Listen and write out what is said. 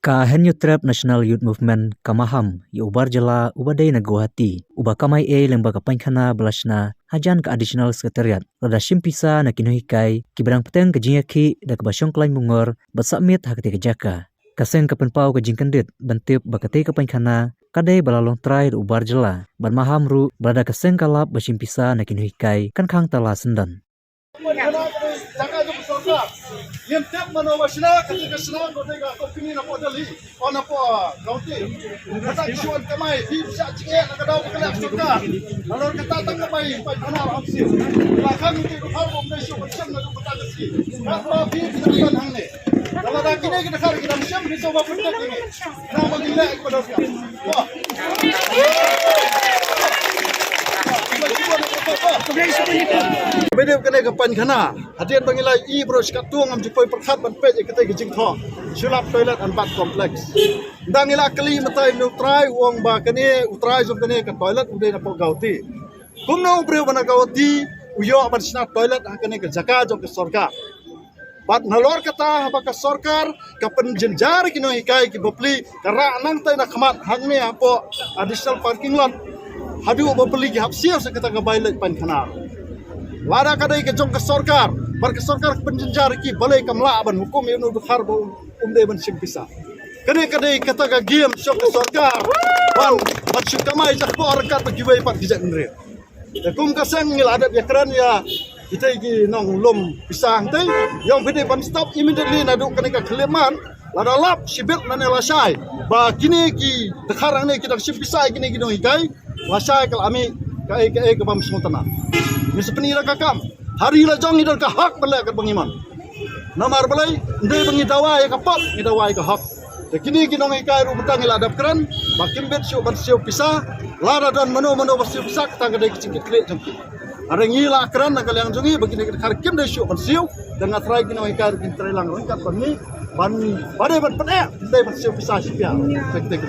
Ka Henyu Trap National Youth Movement kamaham ya ubar jela ubadai na Guwahati uba kamai lembaga pankhana belasna hajan ke additional secretariat lada simpisa na kinuhikai kiberang peteng kejingaki da kebasyong klai mungor basakmit hakati kejaka kaseng kapenpau kejingkendit bentip bakati ke pankhana kadai balalong trai ubar jela ban maham ru berada kaseng kalap basimpisa na kinuhikai kan khang tala sendan. Yang tiap mana wasna ketika senang ketika opini na podali ona po kaunti kata kisuan kamai di bisa cike na kadau kelak suka lalu kata tak kamai pai kana opsi belakang itu hal bom desyo macam na kata kasi kata bi kita hangne kalau dah kini kita kari kita macam ni coba pendak ini nama gila kepada dia wah Beda kena kapan kana hadian bangilai I bros katung am jupoi perkhat ban pej kete gijing tho sulap toilet and bath complex dangila kali matai neutrai wong ba kene utrai zum kene ka toilet ude na po gauti kumno breu bana gauti uyo ban sna toilet kene ke jaka jom ke sarkar bat nalor kata apa ka sarkar ka penjenjar kino hikai ki bopli kara nang tai na khamat hangne apo additional parking lot hadu bopli ki hapsiau sa kata ka bailet pan khana lada kadai ke jong ke sarkar bar ke sarkar penjenjar ki balai kamla ban hukum yunu bukhar bo umde ban simpisa kadai kata ka game sok ke sarkar ban maksud kamai jak ko arkat bagi wai pat gijak nre ya kum kasang ngil adab ya kran ya kita ki nong lom pisang tei yang bede ban stop immediately nadu kene ka kleman lada lap sibit nane lasai ba kini ki dekharang ne kita simpisa kini no hikai lasai kal ami kai ke bam smutana mispenira kakam hari la jong idal ka hak bala ka bangiman namar balai ndai bangi dawa ya ka pop ni dawa ka hak de kini ginong ikai ru betang ila adap kran bakim bet sio ban sio pisah lada dan mano basio pisah ka gadai kicik klek jong areng ila kran na kalyang jongi begini ka kim de sio ban sio dan ngatrai ginong ikai ru intrai lang rangkat bangi ban badai ban pene ndai ban sio pisah sipia tek tek